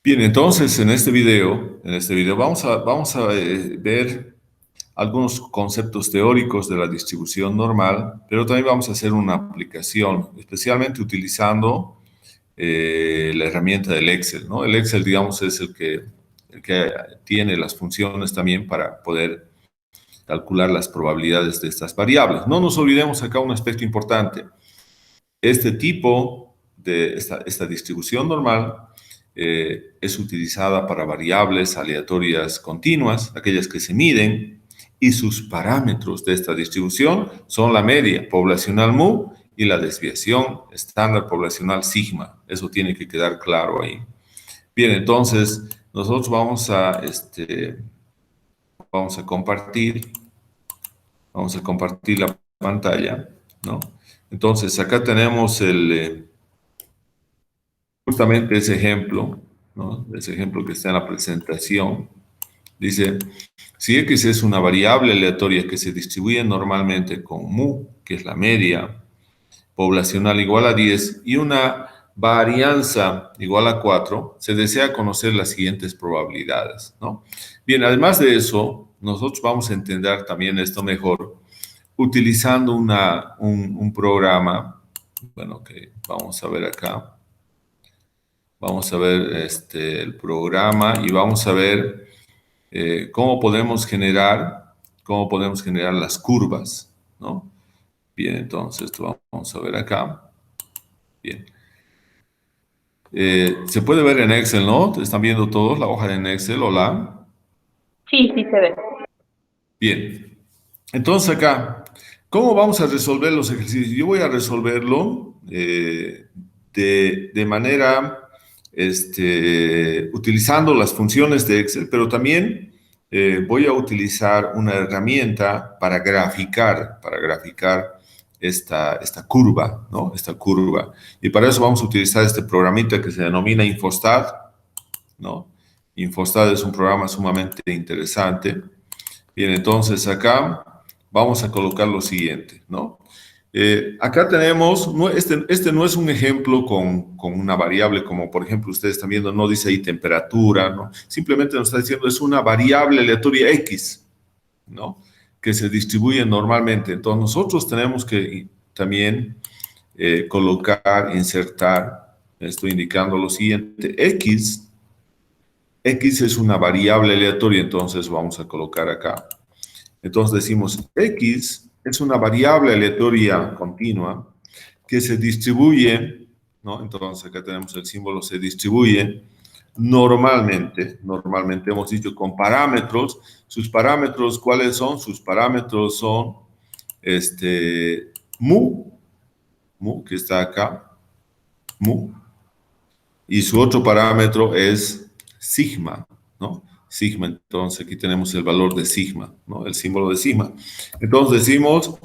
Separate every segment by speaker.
Speaker 1: Bien, entonces en este video vamos a ver algunos conceptos teóricos de la distribución normal, pero también vamos a hacer una aplicación, especialmente utilizando la herramienta del Excel, ¿no? El Excel, digamos, es el que tiene las funciones también para poder calcular las probabilidades de estas variables. No nos olvidemos acá un aspecto importante. Este tipo de esta distribución normal es utilizada para variables aleatorias continuas, aquellas que se miden, y sus parámetros de esta distribución son la media poblacional mu y la desviación estándar poblacional sigma. Eso tiene que quedar claro ahí. Bien, entonces nosotros vamos a compartir la pantalla, ¿no? Entonces acá tenemos justamente ese ejemplo, ¿no? Ese ejemplo que está en la presentación. Dice, si X es una variable aleatoria que se distribuye normalmente con mu, que es la media poblacional igual a 10, y una varianza igual a 4, se desea conocer las siguientes probabilidades, ¿no? Bien, además de eso, nosotros vamos a entender también esto mejor utilizando un programa, bueno, que vamos a ver acá. Vamos a ver el programa y vamos a ver cómo podemos generar las curvas, ¿no? Bien, entonces esto vamos a ver acá. Bien. Se puede ver en Excel, ¿no? ¿Están viendo todos la hoja en Excel? Hola.
Speaker 2: Sí, sí se ve.
Speaker 1: Bien. Entonces acá, ¿cómo vamos a resolver los ejercicios? Yo voy a resolverlo de manera, utilizando las funciones de Excel, pero también voy a utilizar una herramienta para graficar esta curva, ¿no? Esta curva. Y para eso vamos a utilizar este programita que se denomina Infostat, ¿no? Infostat es un programa sumamente interesante. Bien, entonces acá vamos a colocar lo siguiente, ¿no? Acá tenemos, este no es un ejemplo con una variable como por ejemplo ustedes están viendo, no dice ahí temperatura, ¿no? Simplemente nos está diciendo es una variable aleatoria X, ¿no? Que se distribuye normalmente. Entonces nosotros tenemos que también insertar, estoy indicando lo siguiente, X es una variable aleatoria, entonces vamos a colocar acá. Entonces decimos X es una variable aleatoria continua que se distribuye, ¿no? Entonces acá tenemos el símbolo se distribuye normalmente hemos dicho con parámetros. Sus parámetros, ¿cuáles son? Sus parámetros son mu, que está acá, mu, y su otro parámetro es sigma, ¿no? Sigma, entonces aquí tenemos el valor de sigma, ¿no? El símbolo de sigma. Entonces decimos,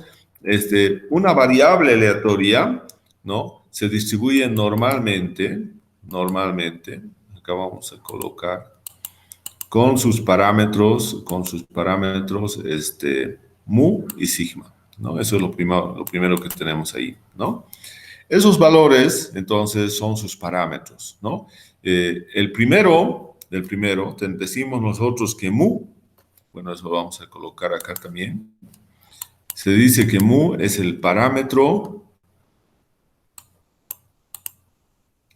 Speaker 1: una variable aleatoria, ¿no? Se distribuye normalmente, acá vamos a colocar, con sus parámetros, mu y sigma, ¿no? Eso es lo primero que tenemos ahí, ¿no? Esos valores, entonces, son sus parámetros, ¿no? El primero, decimos nosotros que mu, bueno, eso lo vamos a colocar acá también. Se dice que mu es el parámetro.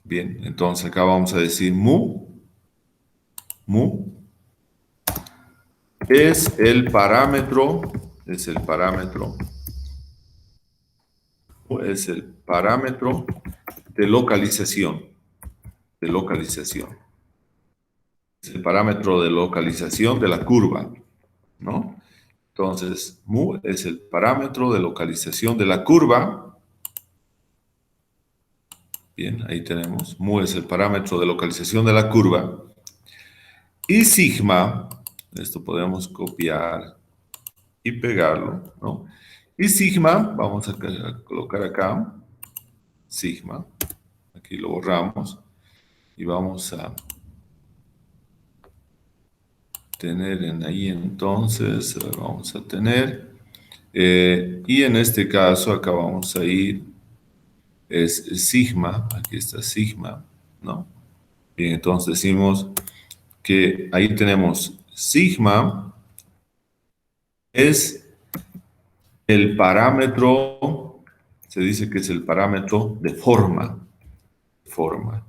Speaker 1: Bien, entonces acá vamos a decir mu es el parámetro de localización, Es el parámetro de localización de la curva, ¿no? Entonces, mu es el parámetro de localización de la curva. Bien, ahí tenemos. Mu es el parámetro de localización de la curva. Y sigma, esto podemos copiar y pegarlo, ¿no? Y sigma, vamos a colocar acá, sigma, aquí lo borramos, y vamos a tener ahí entonces, vamos a tener, y en este caso acá vamos a ir, es sigma, aquí está sigma, ¿no? Bien, entonces decimos que ahí tenemos sigma es el parámetro, se dice que es el parámetro de forma.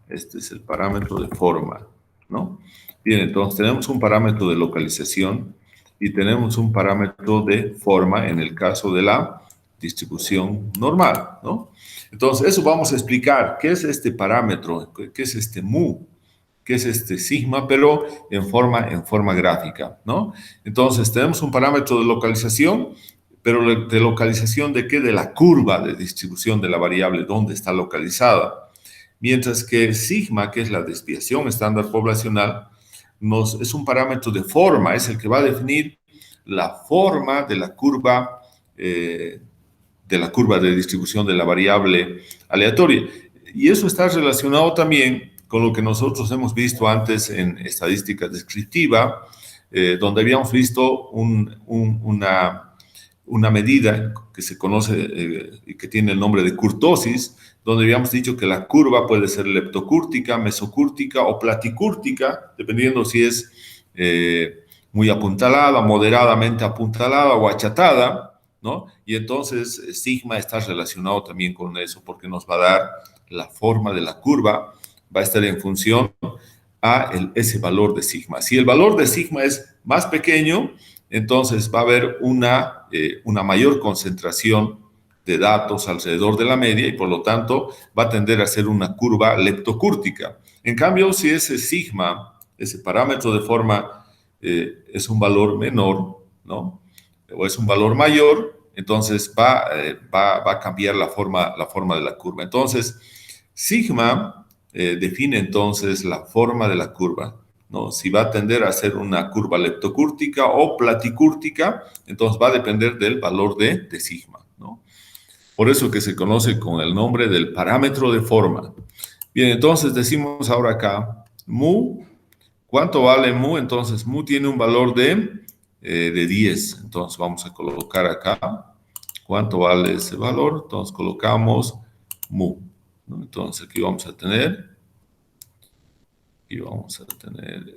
Speaker 1: Este es el parámetro de forma, ¿no? Bien, entonces tenemos un parámetro de localización y tenemos un parámetro de forma en el caso de la distribución normal, ¿no? Entonces, eso vamos a explicar. ¿Qué es este parámetro? ¿Qué es este mu? ¿Qué es este sigma? Pero en forma gráfica, ¿no? Entonces, tenemos un parámetro de localización, pero ¿de localización de qué? De la curva de distribución de la variable, ¿dónde está localizada? Mientras que sigma, que es la desviación estándar poblacional, es un parámetro de forma, es el que va a definir la forma de la curva de distribución de la variable aleatoria. Y eso está relacionado también con lo que nosotros hemos visto antes en estadística descriptiva, donde habíamos visto una medida que se conoce y que tiene el nombre de kurtosis, donde habíamos dicho que la curva puede ser leptocúrtica, mesocúrtica o platicúrtica, dependiendo si es muy apuntalada, moderadamente apuntalada o achatada, ¿no? Y entonces sigma está relacionado también con eso, porque nos va a dar la forma de la curva, va a estar en función a ese valor de sigma. Si el valor de sigma es más pequeño, entonces va a haber una mayor concentración de datos alrededor de la media y por lo tanto va a tender a ser una curva leptocúrtica. En cambio, si ese sigma, ese parámetro de forma, es un valor menor, ¿no? O es un valor mayor, entonces va a cambiar la forma de la curva. Entonces, sigma define entonces la forma de la curva, ¿no? Si va a tender a ser una curva leptocúrtica o platicúrtica, entonces va a depender del valor de sigma, ¿no? Por eso que se conoce con el nombre del parámetro de forma. Bien, entonces decimos ahora acá, mu, ¿cuánto vale mu? Entonces, mu tiene un valor de 10. Entonces, vamos a colocar acá, ¿cuánto vale ese valor? Entonces, colocamos mu, ¿no? Entonces, aquí vamos a tener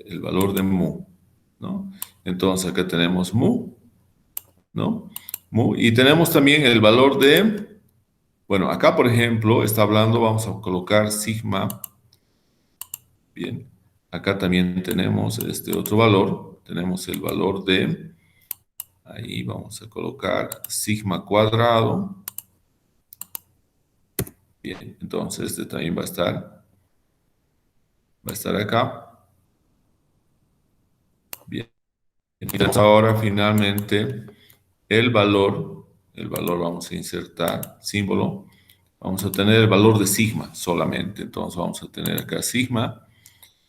Speaker 1: el valor de mu, ¿no? Entonces, acá tenemos mu, ¿no? Mu, y tenemos también el valor bueno, acá, por ejemplo, está hablando, vamos a colocar sigma. Bien, acá también tenemos este otro valor. Tenemos el valor ahí vamos a colocar sigma cuadrado. Bien, entonces este también va a estar acá. Bien, entonces ahora finalmente el valor vamos a insertar símbolo. Vamos a tener el valor de sigma solamente. Entonces vamos a tener acá sigma.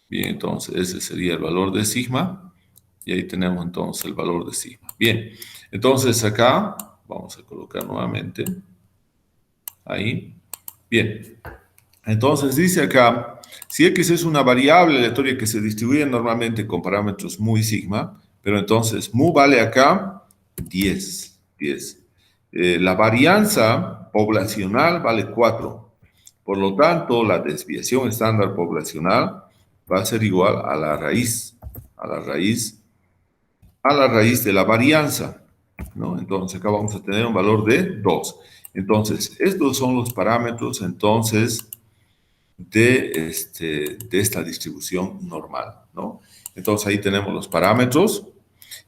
Speaker 1: Bien, entonces ese sería el valor de sigma. Y ahí tenemos entonces el valor de sigma. Bien, entonces acá vamos a colocar nuevamente. Ahí. Bien, entonces dice acá, si X es una variable aleatoria que se distribuye normalmente con parámetros mu y sigma, pero entonces mu vale acá 10. La varianza poblacional vale 4. Por lo tanto, la desviación estándar poblacional va a ser igual a la raíz, a la raíz, a la raíz de la varianza, ¿no? Entonces acá vamos a tener un valor de 2. Entonces, estos son los parámetros, entonces, de esta distribución normal, ¿no? Entonces ahí tenemos los parámetros.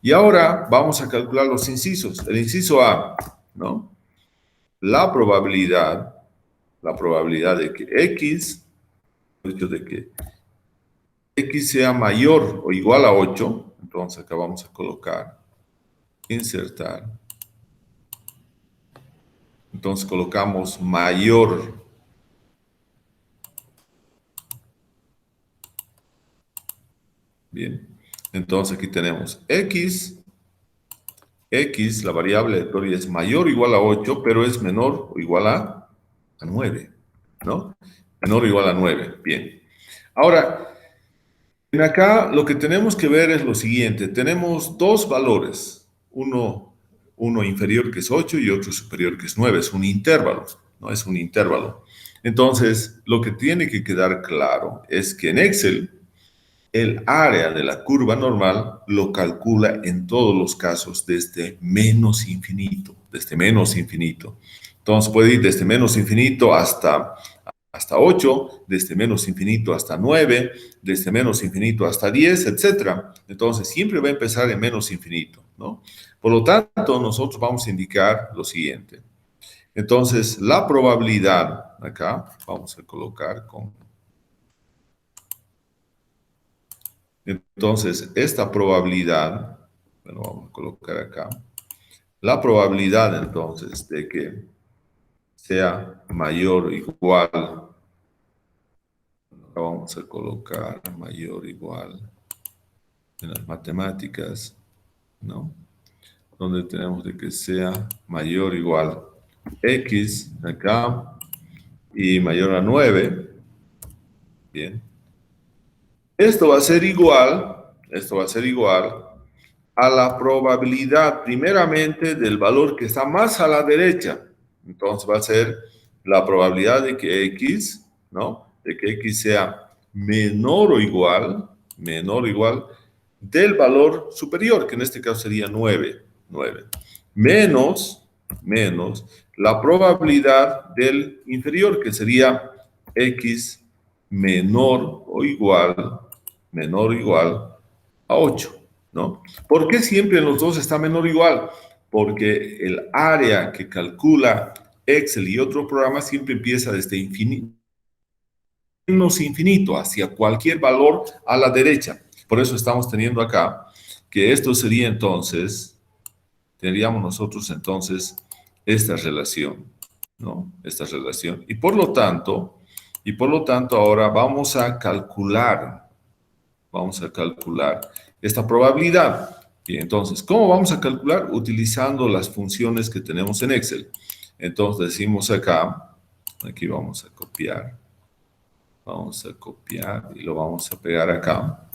Speaker 1: Y ahora vamos a calcular los incisos. El inciso A, ¿no? La probabilidad de que X sea mayor o igual a 8, entonces acá vamos a colocar, insertar. Entonces colocamos mayor. Bien, entonces aquí tenemos X, la variable aleatoria es mayor o igual a 8, pero es menor o igual a 9, ¿no? Menor o igual a 9, bien. Ahora, acá lo que tenemos que ver es lo siguiente, tenemos dos valores, uno inferior que es 8 y otro superior que es 9, es un intervalo, ¿no? Es un intervalo. Entonces, lo que tiene que quedar claro es que en Excel, el área de la curva normal lo calcula en todos los casos desde menos infinito, desde menos infinito. Entonces puede ir desde menos infinito hasta 8, desde menos infinito hasta 9, desde menos infinito hasta 10, etc. Entonces siempre va a empezar en menos infinito, ¿no? Por lo tanto, nosotros vamos a indicar lo siguiente. Entonces, la probabilidad, acá, vamos a colocar con... Entonces, esta probabilidad, bueno, vamos a colocar acá, la probabilidad entonces de que sea mayor o igual, vamos a colocar mayor o igual en las matemáticas, ¿no? Donde tenemos de que sea mayor o igual x acá y mayor a 9, bien. Esto va a ser igual a la probabilidad primeramente del valor que está más a la derecha. Entonces va a ser la probabilidad de que x, ¿no? De que x sea menor o igual del valor superior, que en este caso sería 9, menos la probabilidad del inferior, que sería x menor o igual a 8, ¿no? ¿Por qué siempre en los dos está menor o igual? Porque el área que calcula Excel y otros programas siempre empieza desde infinito, menos infinito, hacia cualquier valor a la derecha. Por eso estamos teniendo acá que esto sería entonces, tendríamos nosotros entonces esta relación, ¿no? Esta relación. Y por lo tanto ahora vamos a calcular esta probabilidad. Bien, entonces, ¿cómo vamos a calcular? Utilizando las funciones que tenemos en Excel. Entonces decimos acá, aquí vamos a copiar y lo vamos a pegar acá.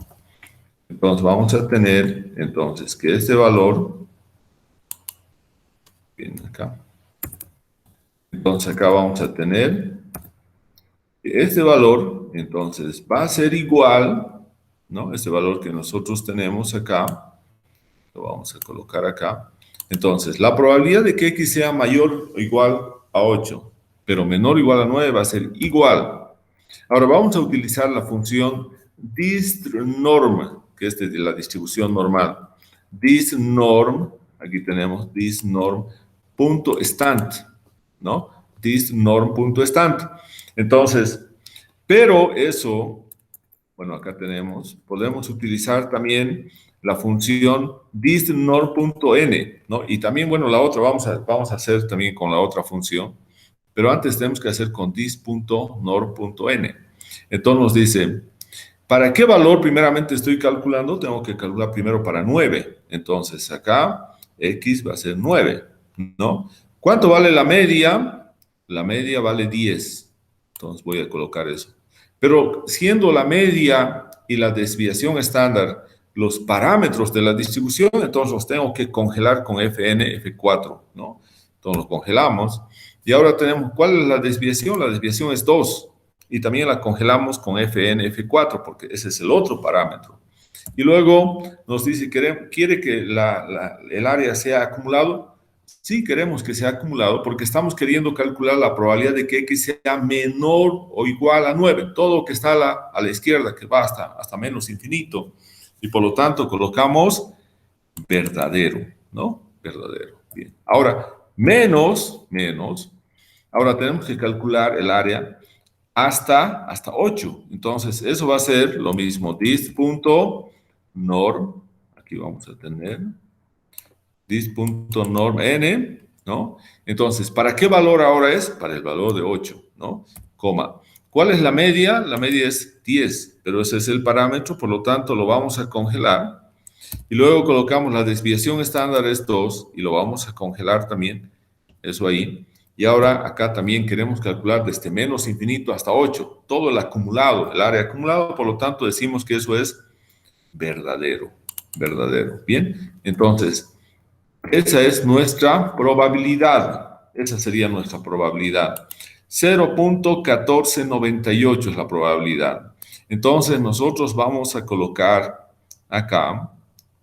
Speaker 1: Entonces vamos a tener, entonces, que este valor, bien acá, entonces acá vamos a tener que este valor, entonces, va a ser igual, ¿no? Este valor que nosotros tenemos acá, lo vamos a colocar acá. Entonces, la probabilidad de que x sea mayor o igual a 8, pero menor o igual a 9 va a ser igual. Ahora vamos a utilizar la función distnorm, que es de la distribución normal. Distnorm, aquí tenemos distnorm.stant, ¿no? Distnorm.stant. Entonces, pero eso, bueno, acá podemos utilizar también la función distnorm.n, ¿no? Y también, bueno, la otra, vamos a hacer también con la otra función, pero antes tenemos que hacer con dist.norm.n. Entonces nos dice, ¿para qué valor primeramente estoy calculando? Tengo que calcular primero para 9. Entonces acá x va a ser 9, ¿no? ¿Cuánto vale la media? La media vale 10. Entonces voy a colocar eso. Pero siendo la media y la desviación estándar los parámetros de la distribución, entonces los tengo que congelar con Fn, F4, ¿no? Entonces los congelamos. Y ahora tenemos, ¿cuál es la desviación? La desviación es 2. Y también la congelamos con Fn, F4, porque ese es el otro parámetro. Y luego nos dice, ¿quiere que el área sea acumulado? Sí, queremos que sea acumulado porque estamos queriendo calcular la probabilidad de que x sea menor o igual a 9. Todo lo que está a la izquierda, que va hasta menos infinito. Y por lo tanto colocamos verdadero, ¿no? Verdadero. Bien. Ahora, menos, ahora tenemos que calcular el área hasta 8. Entonces, eso va a ser lo mismo. Dist.norm, aquí vamos a tener dist.norm_n, ¿no? Entonces, ¿para qué valor ahora es? Para el valor de 8, ¿no? Coma. ¿Cuál es la media? La media es 10, pero ese es el parámetro, por lo tanto, lo vamos a congelar. Y luego colocamos la desviación estándar es 2 y lo vamos a congelar también, eso ahí. Y ahora acá también queremos calcular desde menos infinito hasta 8, todo el acumulado, el área acumulado, por lo tanto decimos que eso es verdadero. Bien, entonces, esa es nuestra probabilidad. Esa sería nuestra probabilidad. 0.1498 es la probabilidad. Entonces, nosotros vamos a colocar acá,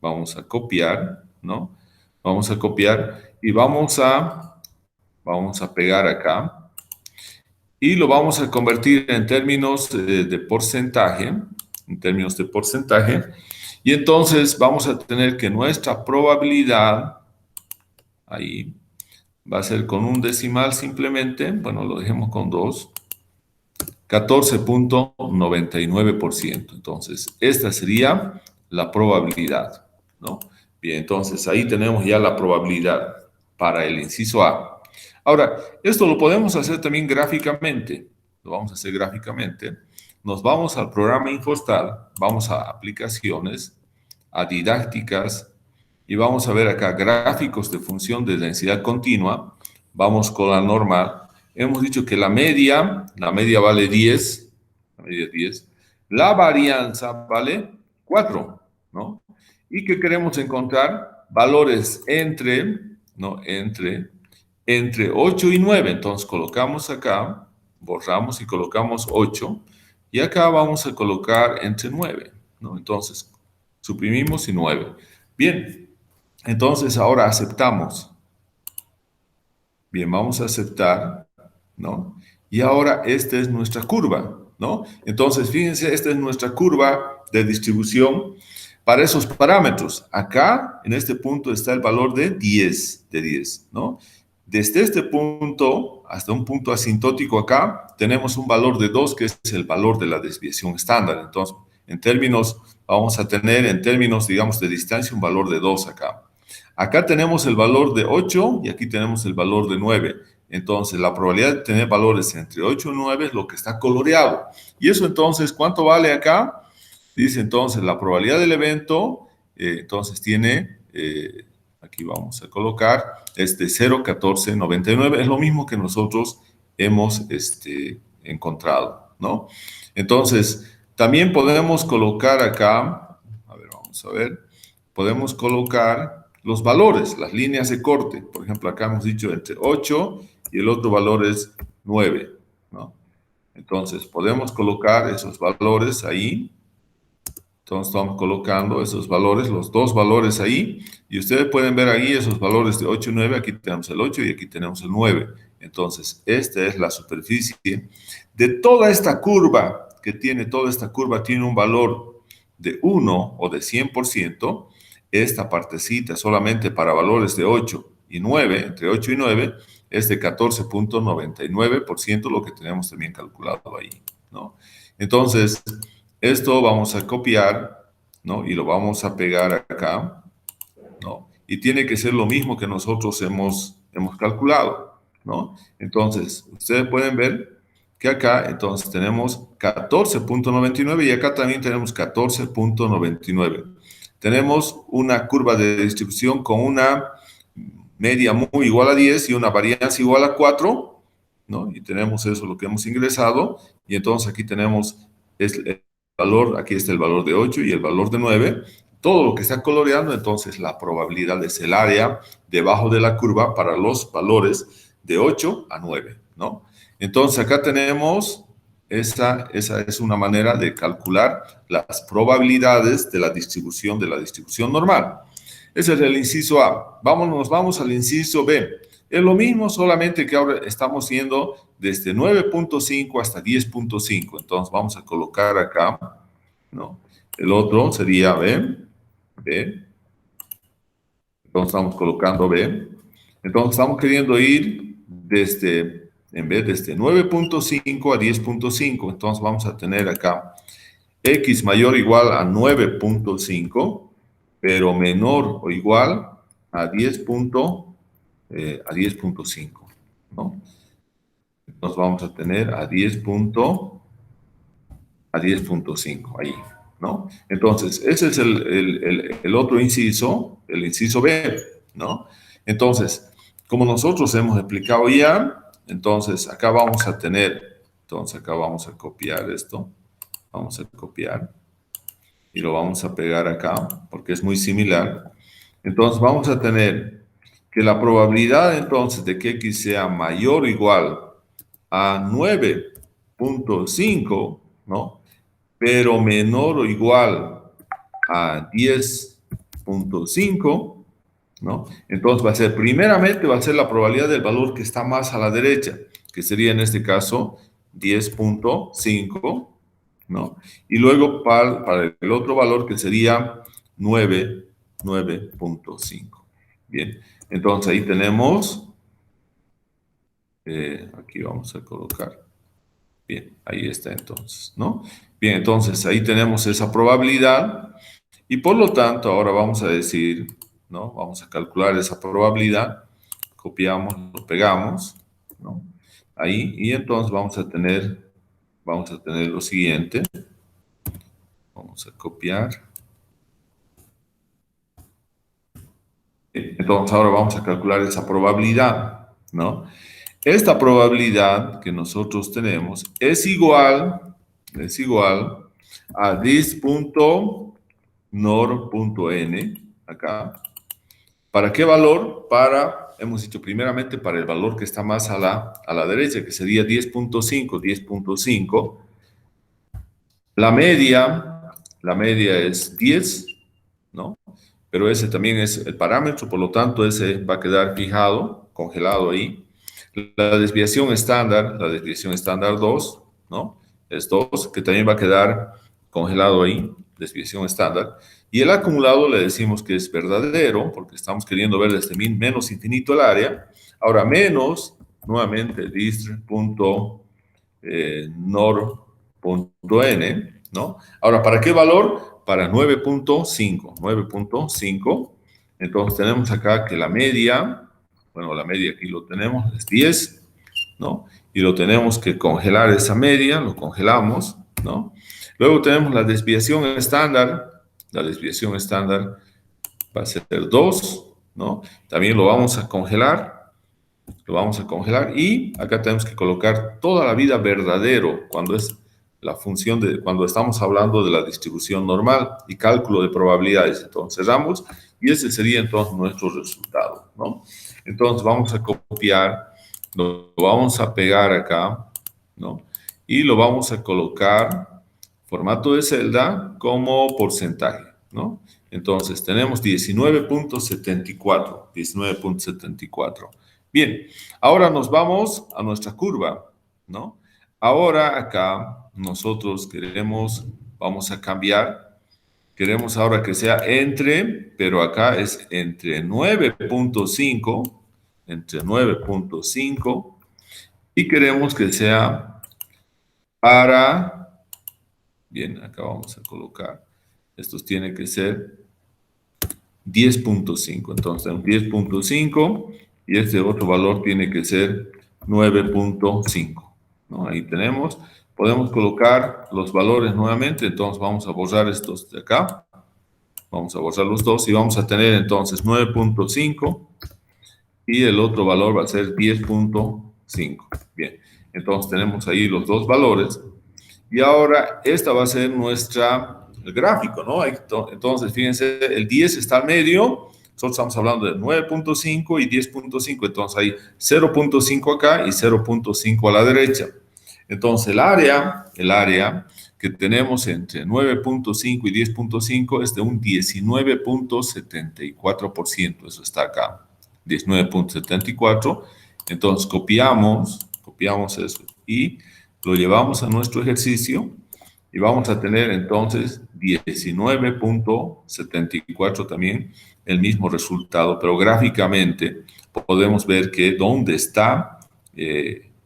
Speaker 1: vamos a copiar, ¿no? Vamos a copiar y vamos a pegar acá y lo vamos a convertir en términos de porcentaje, y entonces vamos a tener que nuestra probabilidad, ahí, va a ser con un decimal simplemente, bueno, lo dejemos con 2, 14.99%. Entonces, esta sería la probabilidad, ¿no? Bien, entonces ahí tenemos ya la probabilidad para el inciso A. Ahora, esto lo podemos hacer también gráficamente. Lo vamos a hacer gráficamente. Nos vamos al programa Infostat, vamos a aplicaciones, a didácticas, y vamos a ver acá gráficos de función de densidad continua. Vamos con la normal. Hemos dicho que la media vale 10, la media 10. La varianza vale 4, ¿no? Y que queremos encontrar valores entre, ¿no? Entre 8 y 9. Entonces colocamos acá, borramos y colocamos 8. Y acá vamos a colocar entre 9, ¿no? Entonces suprimimos y 9. Bien, entonces ahora aceptamos. Bien, vamos a aceptar, ¿no? Y ahora esta es nuestra curva, ¿no? Entonces, fíjense, esta es nuestra curva de distribución para esos parámetros. Acá, en este punto, está el valor de 10, ¿no? Desde este punto hasta un punto asintótico acá, tenemos un valor de 2, que es el valor de la desviación estándar. Entonces, vamos a tener en términos, digamos, de distancia, un valor de 2 acá. Acá tenemos el valor de 8 y aquí tenemos el valor de 9. Entonces, la probabilidad de tener valores entre 8 y 9 es lo que está coloreado. Y eso entonces, ¿cuánto vale acá? Dice entonces, la probabilidad del evento, entonces tiene, aquí vamos a colocar, 0.1499. Es lo mismo que nosotros hemos encontrado, ¿no? Entonces, también podemos colocar acá, a ver, vamos a ver, podemos colocar los valores, las líneas de corte. Por ejemplo, acá hemos dicho entre 8 y el otro valor es 9, ¿no? Entonces, podemos colocar esos valores ahí. Entonces, estamos colocando esos valores, los dos valores ahí. Y ustedes pueden ver ahí esos valores de 8 y 9. Aquí tenemos el 8 y aquí tenemos el 9. Entonces, esta es la superficie de toda esta curva, toda esta curva tiene un valor de 1 o de 100%. Esta partecita solamente para valores de 8 y 9, entre 8 y 9, es de 14.99%, lo que tenemos también calculado ahí, ¿no? Entonces, esto vamos a copiar, ¿no? Y lo vamos a pegar acá, ¿no? Y tiene que ser lo mismo que nosotros hemos calculado, ¿no? Entonces, ustedes pueden ver que acá, entonces, tenemos 14.99 y acá también tenemos 14.99. Tenemos una curva de distribución con una media muy igual a 10 y una varianza igual a 4, ¿no? Y tenemos eso, lo que hemos ingresado, y entonces aquí tenemos el valor, aquí está el valor de 8 y el valor de 9. Todo lo que está coloreando, entonces la probabilidad es el área debajo de la curva para los valores de 8 a 9, ¿no? Entonces acá tenemos, esa es una manera de calcular las probabilidades de la distribución normal. Ese es el inciso A. Vamos al inciso B. Es lo mismo, solamente que ahora estamos yendo desde 9.5 hasta 10.5. Entonces vamos a colocar acá, ¿no? El otro sería B. Entonces estamos colocando B. Entonces estamos queriendo ir en vez de 9.5 a 10.5. Entonces vamos a tener acá X mayor o igual a 9.5, pero menor o igual a 10.5, ¿no? Entonces vamos a tener a 10.5 ahí, ¿no? Entonces, ese es el otro inciso, el inciso B, ¿no? Entonces, como nosotros hemos explicado ya, entonces acá vamos a tener, entonces acá vamos a copiar esto, vamos a copiar y lo vamos a pegar acá porque es muy similar. Entonces vamos a tener que la probabilidad entonces de que X sea mayor o igual a 9.5, ¿no? Pero menor o igual a 10.5, ¿no? Entonces va a ser, primeramente va a ser la probabilidad del valor que está más a la derecha, que sería en este caso 10.5, ¿no? Y luego para el otro valor que sería 9.5. Bien, entonces ahí tenemos, aquí vamos a colocar, bien, ahí está entonces, ¿no? Bien, entonces ahí tenemos esa probabilidad y por lo tanto ahora vamos a decir, ¿no? Vamos a calcular esa probabilidad, copiamos, lo pegamos, ¿no? Ahí, y entonces vamos a tener lo siguiente, vamos a copiar. Entonces ahora vamos a calcular esa probabilidad, ¿no? Esta probabilidad que nosotros tenemos es igual a this.nor.n, acá. ¿Para qué valor? Hemos dicho primeramente para el valor que está más a la derecha, que sería 10.5. La media es 10, ¿no? Pero ese también es el parámetro, por lo tanto, ese va a quedar fijado, congelado ahí. La desviación estándar 2, ¿no? Es 2, que también va a quedar congelado ahí, desviación estándar. Y el acumulado le decimos que es verdadero, porque estamos queriendo ver desde menos infinito el área. Ahora, menos, nuevamente, dist.nor.n, ¿no? Ahora, ¿para qué valor? Para 9.5. Entonces, tenemos acá que la media, bueno, la media aquí lo tenemos, es 10, ¿no? Y lo tenemos que congelar esa media, lo congelamos, ¿no? Luego tenemos la desviación estándar va a ser 2, ¿no? También lo vamos a congelar, y acá tenemos que colocar toda la vida verdadero cuando es la función cuando estamos hablando de la distribución normal y cálculo de probabilidades. Entonces cerramos y ese sería entonces nuestro resultado, ¿no? Entonces vamos a copiar, lo vamos a pegar acá, ¿no? Y lo vamos a colocar formato de celda como porcentaje, ¿no? Entonces tenemos 19.74. Bien, ahora nos vamos a nuestra curva, ¿no? Ahora acá nosotros vamos a cambiar, queremos ahora que sea pero acá es entre 9.5, y queremos que sea bien, acá vamos a colocar, estos tienen que ser 10.5. Entonces, 10.5 y este otro valor tiene que ser 9.5, ¿no? Ahí tenemos. Podemos colocar los valores nuevamente. Entonces, vamos a borrar estos de acá. Vamos a borrar los dos y vamos a tener entonces 9.5 y el otro valor va a ser 10.5. Bien, entonces tenemos ahí los dos valores. Y ahora esta va a ser el gráfico, ¿no? Entonces, fíjense, el 10 está al medio, nosotros estamos hablando de 9.5 y 10.5, entonces hay 0.5 acá y 0.5 a la derecha. Entonces, el área que tenemos entre 9.5 y 10.5 es de un 19.74%, eso está acá, 19.74. Entonces, copiamos eso y lo llevamos a nuestro ejercicio y vamos a tener entonces 19.74 también el mismo resultado, pero gráficamente podemos ver que dónde está ese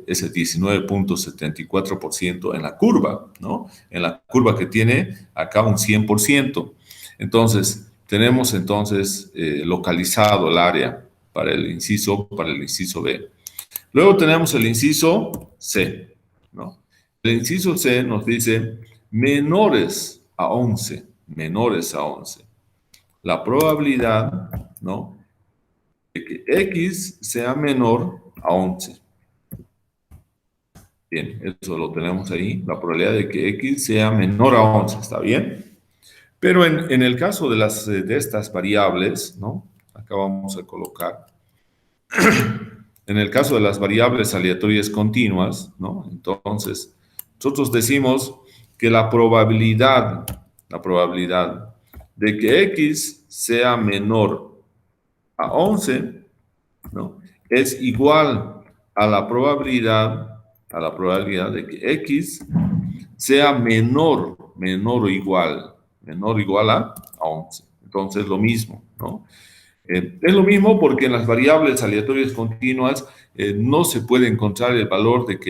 Speaker 1: 19.74% en la curva, ¿no? En la curva que tiene acá un 100%. Entonces, tenemos localizado el área para el inciso B. Luego tenemos el inciso C, ¿no? El inciso C nos dice menores a 11. La probabilidad, ¿no? De que X sea menor a 11. Bien, eso lo tenemos ahí, la probabilidad de que X sea menor a 11, ¿está bien? Pero en el caso de estas variables, ¿no? Acá vamos a colocar En el caso de las variables aleatorias continuas, ¿no? Entonces, nosotros decimos que la probabilidad de que x sea menor a 11, ¿no? Es igual a la probabilidad de que x sea menor o igual a 11. Entonces, lo mismo, ¿no? Es lo mismo porque en las variables aleatorias continuas no se puede encontrar el valor de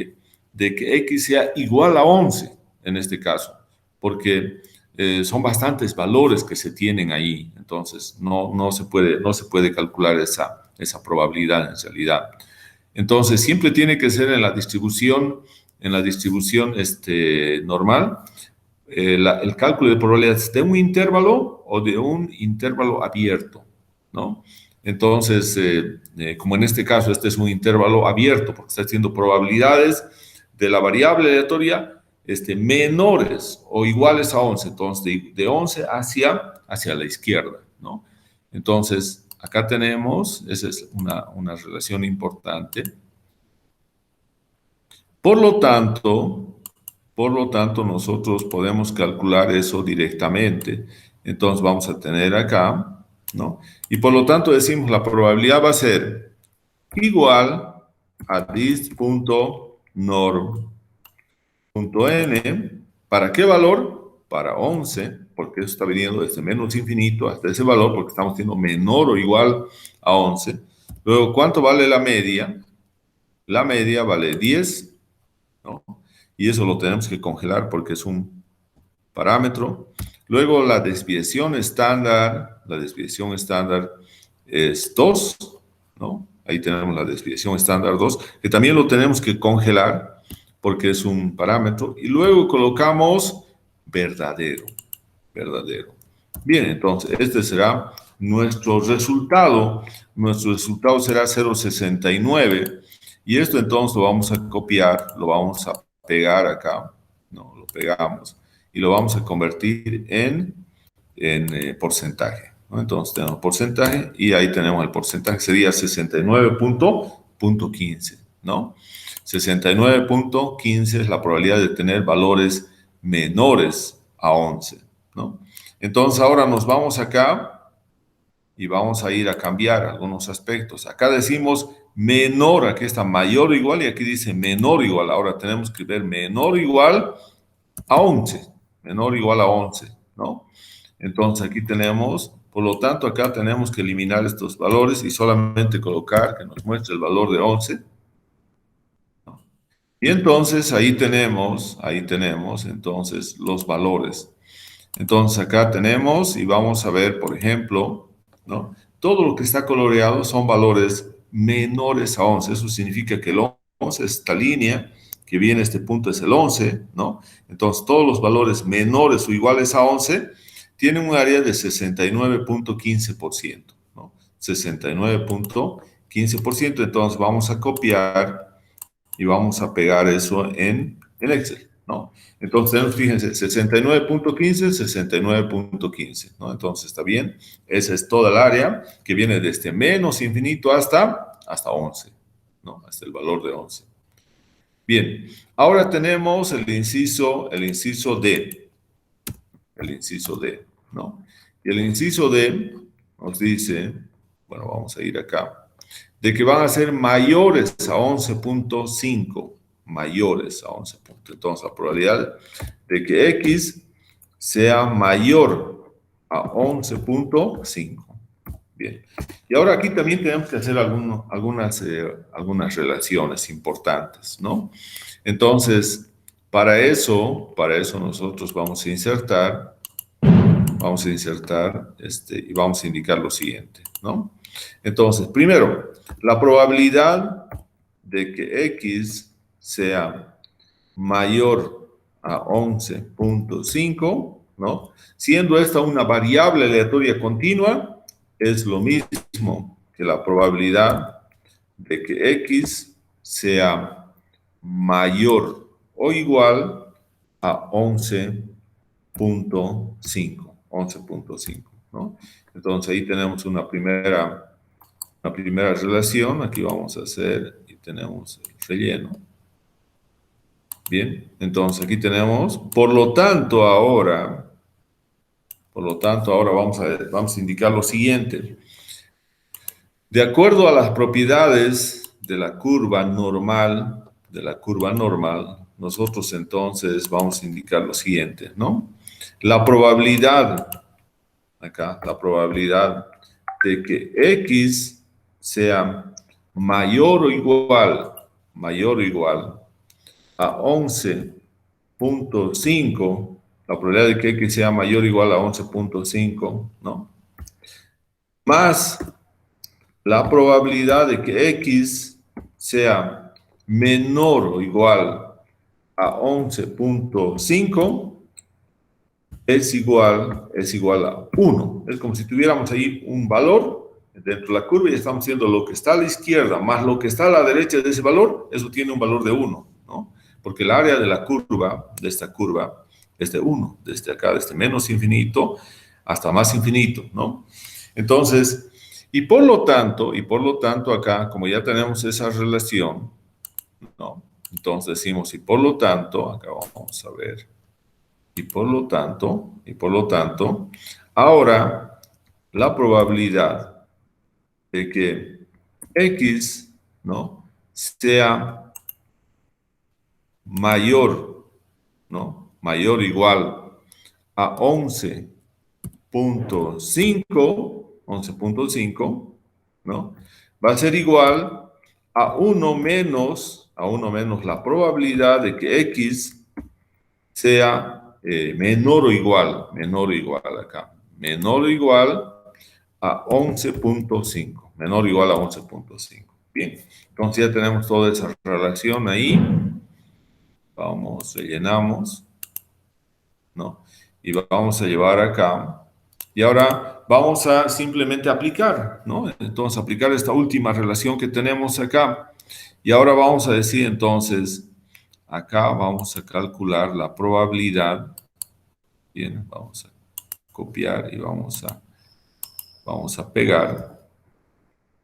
Speaker 1: que x sea igual a 11 en este caso, porque son bastantes valores que se tienen ahí, entonces no se puede calcular esa probabilidad en realidad. Entonces siempre tiene que ser en la distribución normal, el cálculo de probabilidades de un intervalo o de un intervalo abierto, ¿no? Entonces, como en este caso, este es un intervalo abierto, porque está haciendo probabilidades de la variable aleatoria menores o iguales a 11, entonces de 11 hacia la izquierda, ¿no? Entonces, acá tenemos, esa es una relación importante. Por lo tanto, nosotros podemos calcular eso directamente. Entonces vamos a tener acá, ¿no? Y por lo tanto decimos la probabilidad va a ser igual a dis.norm.n. ¿Para qué valor? Para 11, porque eso está viniendo desde menos infinito hasta ese valor, porque estamos teniendo menor o igual a 11. Luego, ¿cuánto vale la media? La media vale 10, ¿no? Y eso lo tenemos que congelar porque es un parámetro. Luego la desviación estándar es 2, ¿no? Ahí tenemos la desviación estándar 2, que también lo tenemos que congelar porque es un parámetro. Y luego colocamos verdadero. Bien, entonces este será nuestro resultado. Nuestro resultado será 0,69. Y esto entonces lo vamos a copiar, lo vamos a pegar acá, ¿no? Lo pegamos y lo vamos a convertir en porcentaje, ¿no? Entonces tenemos porcentaje y ahí tenemos el porcentaje, sería 69.15, ¿no? 69.15 es la probabilidad de tener valores menores a 11, ¿no? Entonces ahora nos vamos acá y vamos a ir a cambiar algunos aspectos. Acá decimos menor, aquí está mayor o igual y aquí dice menor o igual. Ahora tenemos que ver menor o igual a 11, menor o igual a 11, ¿no? Entonces aquí tenemos, por lo tanto acá tenemos que eliminar estos valores y solamente colocar que nos muestre el valor de 11, ¿no? Y entonces ahí tenemos entonces los valores. Entonces acá tenemos y vamos a ver, por ejemplo, ¿no? Todo lo que está coloreado son valores menores a 11. Eso significa que el 11, esta línea que viene a este punto es el 11, ¿no? Entonces todos los valores menores o iguales a 11 tienen un área de 69.15%, ¿no? 69.15%. Entonces vamos a copiar y vamos a pegar eso en Excel, ¿no? Entonces, fíjense, 69.15, 69.15, ¿no? Entonces, está bien. Esa es toda el área que viene desde menos infinito hasta 11, ¿no? Hasta el valor de 11. Bien, ahora tenemos el inciso D. El inciso D, ¿no? Y el inciso D nos dice, bueno, vamos a ir acá, de que van a ser mayores a 11.5, mayores a 11 puntos. Entonces, la probabilidad de que X sea mayor a 11.5. Bien. Y ahora aquí también tenemos que hacer algunas relaciones importantes, ¿no? Entonces, para eso nosotros vamos a insertar y vamos a indicar lo siguiente, ¿no? Entonces, primero, la probabilidad de que X sea mayor a 11.5, ¿no? Siendo esta una variable aleatoria continua, es lo mismo que la probabilidad de que X sea mayor o igual a 11.5, ¿no? Entonces ahí tenemos una primera la primera relación. Aquí vamos a hacer, y tenemos el relleno. Bien, entonces aquí tenemos, por lo tanto ahora vamos a indicar lo siguiente. De acuerdo a las propiedades de la curva normal, nosotros entonces vamos a indicar lo siguiente, ¿no? La probabilidad, acá, la probabilidad de que X sea mayor o igual a 11.5, la probabilidad de que X sea mayor o igual a 11.5, ¿no? Más la probabilidad de que X sea menor o igual a 11.5 es igual a 1. Es como si tuviéramos ahí un valor dentro de la curva y estamos diciendo lo que está a la izquierda más lo que está a la derecha de ese valor, eso tiene un valor de 1, ¿no? Porque el área de la curva, de esta curva, es de 1, desde acá, desde menos infinito hasta más infinito, ¿no? Entonces, y por lo tanto acá, como ya tenemos esa relación, ¿no? Entonces decimos, y por lo tanto, acá vamos a ver, y por lo tanto, ahora la probabilidad de que X, ¿no? sea mayor, ¿no? Mayor o igual a 11.5, ¿no? Va a ser igual a 1 menos la probabilidad de que X sea menor o igual acá, menor o igual a 11.5, menor o igual a 11.5. Bien, entonces ya tenemos toda esa relación ahí. Vamos, rellenamos, ¿no? Y vamos a llevar acá. Y ahora vamos a simplemente aplicar, ¿no? Entonces, aplicar esta última relación que tenemos acá. Y ahora vamos a decir, entonces, acá vamos a calcular la probabilidad. Bien, vamos a copiar y vamos a pegar.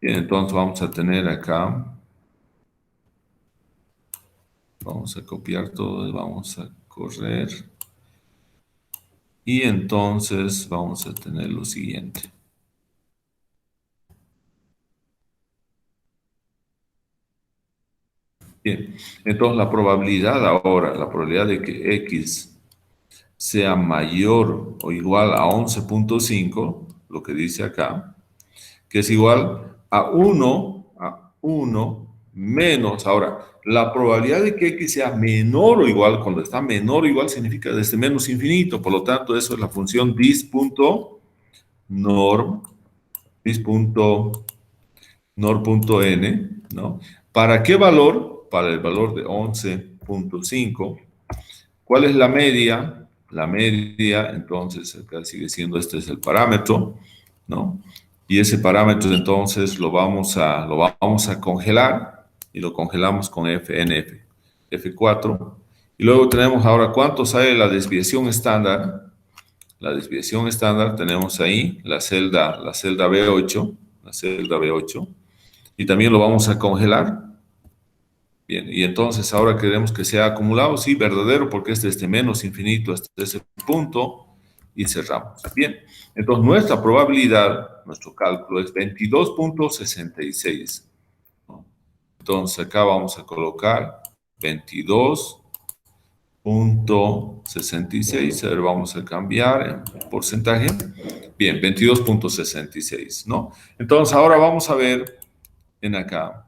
Speaker 1: Bien, entonces vamos a tener acá, vamos a copiar todo y vamos a correr. Y entonces vamos a tener lo siguiente. Bien, entonces la probabilidad ahora, la probabilidad de que X sea mayor o igual a 11.5, lo que dice acá, que es igual a 1 menos. Ahora, la probabilidad de que X sea menor o igual, cuando está menor o igual, significa desde menos infinito. Por lo tanto, eso es la función dis.norm, dis.norm.n, ¿no? ¿Para qué valor? Para el valor de 11.5. ¿Cuál es la media? La media, entonces, acá sigue siendo, este es el parámetro, ¿no? Y ese parámetro, entonces, lo vamos a congelar y lo congelamos con FNF, F4. Y luego tenemos ahora, ¿cuánto sale la desviación estándar? La desviación estándar tenemos ahí la celda B8, la celda B8. Y también lo vamos a congelar. Bien, y entonces ahora queremos que sea acumulado, sí, verdadero, porque es desde menos infinito hasta ese punto, y cerramos. Bien, entonces nuestra probabilidad, nuestro cálculo es 22.66, ¿no? Entonces acá vamos a colocar 22.66, a ver, vamos a cambiar en porcentaje. Bien, 22.66, ¿no? Entonces ahora vamos a ver en acá.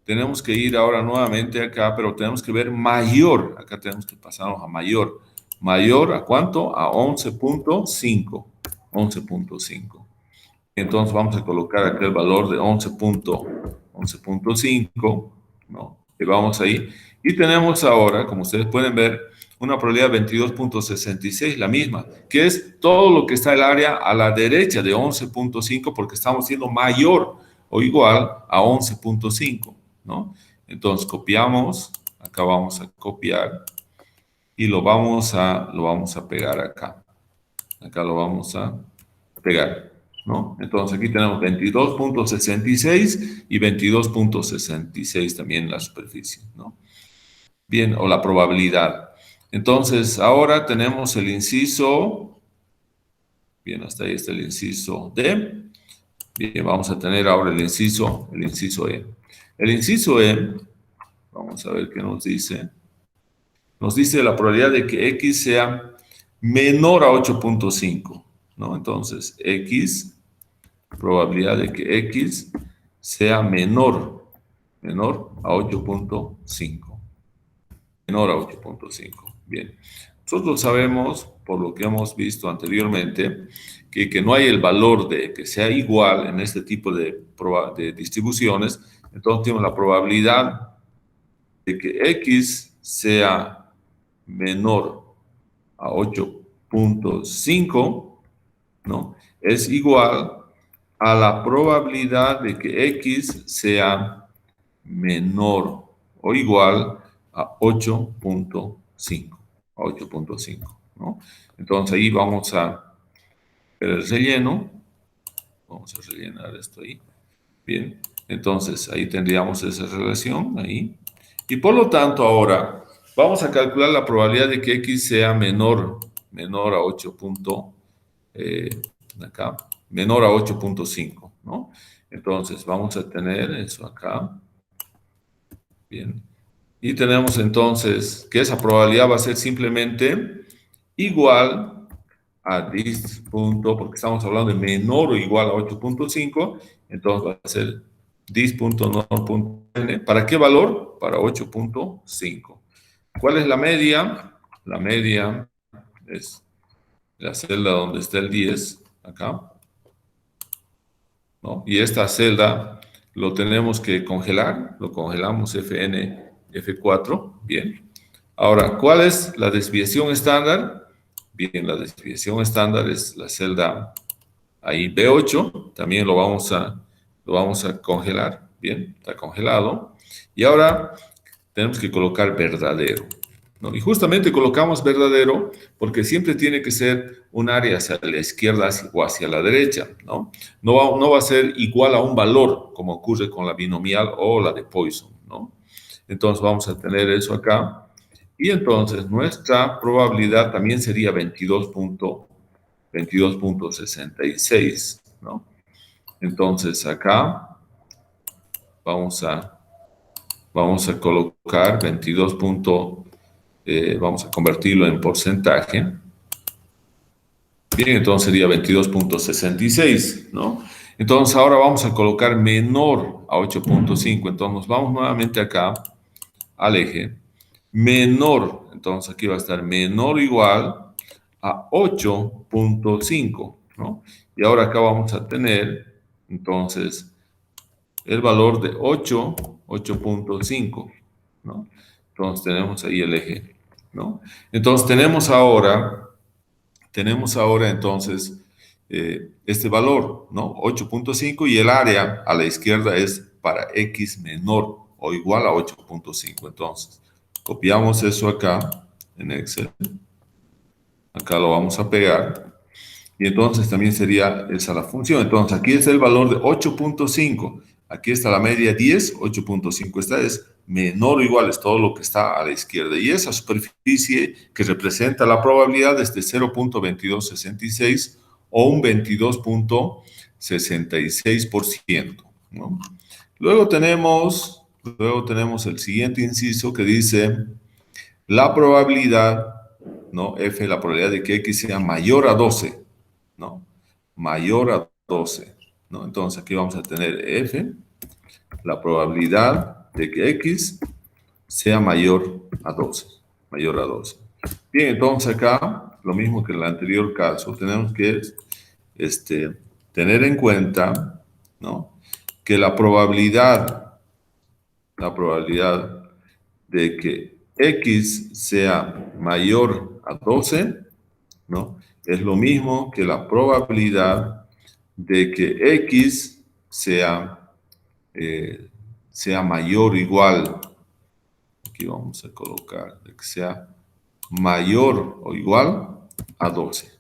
Speaker 1: Tenemos que ir ahora nuevamente acá, pero tenemos que ver mayor. Acá tenemos que pasarnos a mayor. ¿Mayor a cuánto? A 11.5. 11.5. Entonces vamos a colocar acá el valor de 11.5, ¿no? Y vamos ahí. Y tenemos ahora, como ustedes pueden ver, una probabilidad de 22.66, la misma, que es todo lo que está en el área a la derecha de 11.5, porque estamos siendo mayor o igual a 11.5, ¿no? Entonces copiamos, acá vamos a copiar y lo vamos a pegar acá. Acá lo vamos a pegar. ¿no? Entonces aquí tenemos 22.66 y 22.66 también la superficie, ¿no? Bien, o la probabilidad. Entonces, ahora tenemos el inciso, bien, hasta ahí está el inciso D. Bien, vamos a tener ahora el inciso E. El inciso E, vamos a ver qué nos dice. Nos dice la probabilidad de que X sea menor a 8.5, ¿no? Entonces, probabilidad de que X sea menor a 8.5. Menor a 8.5. Bien. Nosotros sabemos, por lo que hemos visto anteriormente, que no hay el valor de que sea igual en este tipo de distribuciones. Entonces, tenemos la probabilidad de que X sea menor a 8.5, ¿no? Es igual a la probabilidad de que X sea menor o igual a 8.5, ¿no? Entonces ahí vamos a ver el relleno, vamos a rellenar esto ahí, bien, entonces ahí tendríamos esa relación ahí, y por lo tanto ahora vamos a calcular la probabilidad de que X sea menor a 8. Acá, menor a 8.5, ¿no? Entonces vamos a tener eso acá, bien. Y tenemos entonces que esa probabilidad va a ser simplemente igual a 10 punto, porque estamos hablando de menor o igual a 8.5, entonces va a ser 10.9.n. ¿Para qué valor? Para 8.5. ¿Cuál es la media? La media es la celda donde está el 10, acá, ¿no? Y esta celda lo tenemos que congelar, lo congelamos Fn, F4, bien. Ahora, ¿cuál es la desviación estándar? Bien, la desviación estándar es la celda ahí B8, también lo vamos a congelar, bien, está congelado. Y ahora tenemos que colocar verdadero, ¿no? Y justamente colocamos verdadero porque siempre tiene que ser un área hacia la izquierda o hacia la derecha, ¿no? No va a ser igual a un valor, como ocurre con la binomial o la de Poisson, ¿no? Entonces vamos a tener eso acá. Y entonces nuestra probabilidad también sería 22.66, ¿no? Entonces acá vamos a colocar 22. Vamos a convertirlo en porcentaje. Bien, entonces sería 22.66, ¿no? Entonces ahora vamos a colocar menor a 8.5. Entonces nos vamos nuevamente acá al eje. Menor, entonces aquí va a estar menor o igual a 8.5, ¿no? Y ahora acá vamos a tener, entonces, el valor de 8.5, ¿no? Entonces tenemos ahí el eje, ¿no? Entonces tenemos ahora entonces este valor, ¿no? 8.5 y el área a la izquierda es para X menor o igual a 8.5. Entonces, copiamos eso acá en Excel. Acá lo vamos a pegar. Y entonces también sería esa la función. Entonces aquí está el valor de 8.5. Aquí está la media 10, 8.5. Esta es menor o igual, es todo lo que está a la izquierda. Y esa superficie que representa la probabilidad es de 0.2266 o un 22.66%, ¿no? Luego tenemos el siguiente inciso que dice la probabilidad, ¿no? F, la probabilidad de que X sea mayor a 12, ¿no? Mayor a 12, ¿no? Entonces aquí vamos a tener F, la probabilidad de que X sea mayor a 12, mayor a 12. Bien, entonces acá, lo mismo que en el anterior caso, tenemos que tener en cuenta, ¿no? Que la probabilidad de que X sea mayor a 12, ¿no? Es lo mismo que la probabilidad de que X sea mayor o igual, aquí vamos a colocar, de que sea mayor o igual a 12.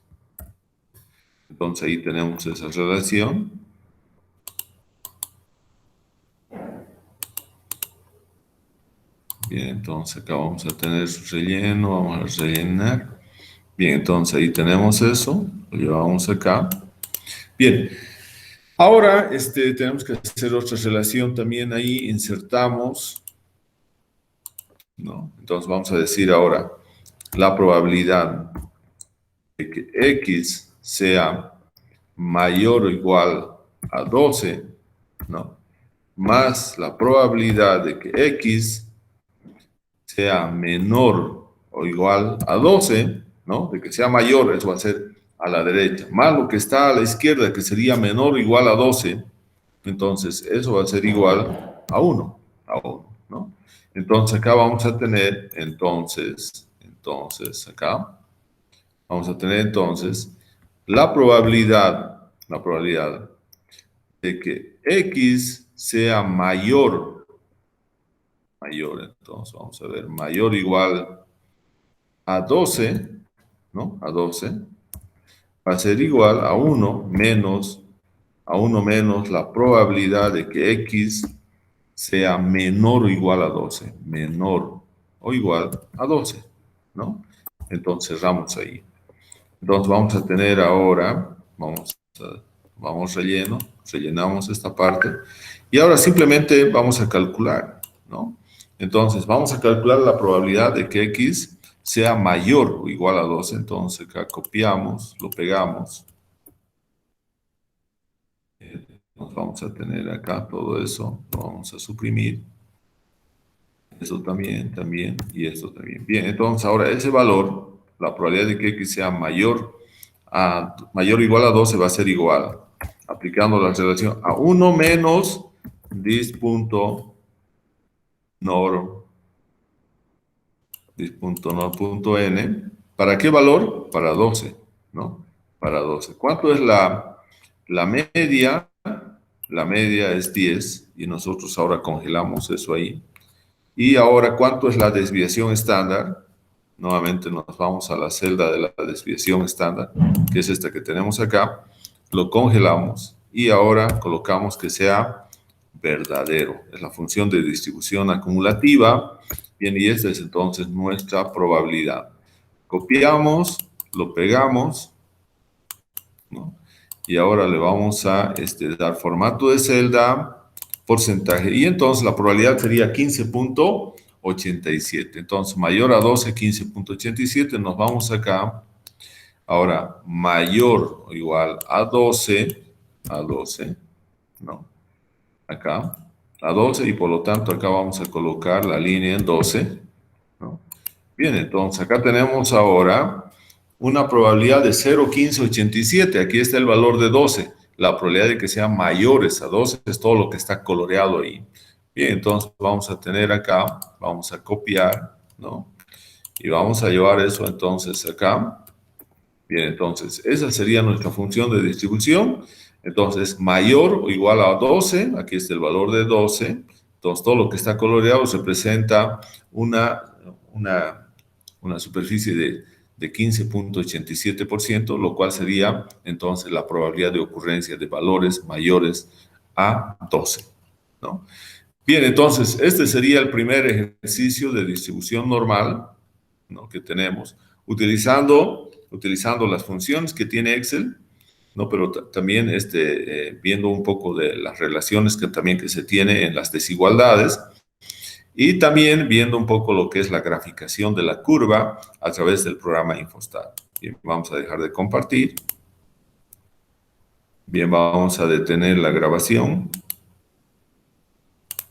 Speaker 1: Entonces ahí tenemos esa relación. Bien, entonces acá vamos a tener su relleno, vamos a rellenar. Bien, entonces ahí tenemos eso, lo llevamos acá. Bien, ahora tenemos que hacer otra relación también ahí, insertamos, ¿no? Entonces vamos a decir ahora la probabilidad de que X sea mayor o igual a 12, ¿no? Más la probabilidad de que X sea menor o igual a 12, ¿no? De que sea mayor, eso va a ser a la derecha, más lo que está a la izquierda, que sería menor o igual a 12, entonces eso va a ser igual a 1, ¿no? Entonces acá vamos a tener, entonces acá, vamos a tener entonces la probabilidad de que X sea mayor, entonces vamos a ver, mayor o igual a 12, ¿no? A 12, va a ser igual a 1 menos, la probabilidad de que X sea menor o igual a 12, menor o igual a 12, ¿no? Entonces cerramos ahí. Entonces vamos a tener ahora, vamos rellenamos esta parte, y ahora simplemente vamos a calcular, ¿no? Entonces vamos a calcular la probabilidad de que X sea mayor o igual a 12, entonces acá copiamos, lo pegamos, nos vamos a tener acá todo eso, lo vamos a suprimir, eso también, y esto también. Bien, entonces ahora ese valor, la probabilidad de que X sea mayor o igual a 12 va a ser igual, aplicando la relación a 1 menos dis.nor, dis.nor.n. ¿Para qué valor? Para 12, ¿no? Para 12. ¿Cuánto es la media? La media es 10 y nosotros ahora congelamos eso ahí. Y ahora, ¿cuánto es la desviación estándar? Nuevamente nos vamos a la celda de la desviación estándar, que es esta que tenemos acá. Lo congelamos y ahora colocamos que sea verdadero. Es la función de distribución acumulativa. Bien, y esta es entonces nuestra probabilidad. Copiamos, lo pegamos, ¿no? Y ahora le vamos a dar formato de celda, porcentaje, y entonces la probabilidad sería 15.87. Entonces, mayor a 12, 15.87, nos vamos acá. Ahora, mayor o igual a 12, ¿no? Acá, a 12, y por lo tanto acá vamos a colocar la línea en 12, ¿no? Bien, entonces acá tenemos ahora una probabilidad de 0,1587. Aquí está el valor de 12. La probabilidad de que sean mayores a 12 es todo lo que está coloreado ahí. Bien, entonces vamos a tener acá, vamos a copiar, ¿no? Y vamos a llevar eso entonces acá. Bien, entonces esa sería nuestra función de distribución. Entonces, mayor o igual a 12, aquí está el valor de 12. Entonces, todo lo que está coloreado representa una superficie de 15.87%, lo cual sería entonces la probabilidad de ocurrencia de valores mayores a 12, ¿no? Bien, entonces, este sería el primer ejercicio de distribución normal, ¿no?, que tenemos, utilizando las funciones que tiene Excel, ¿no? Pero también viendo un poco de las relaciones que se tiene en las desigualdades, y también viendo un poco lo que es la graficación de la curva a través del programa Infostat. Bien, vamos a dejar de compartir. Bien, vamos a detener la grabación.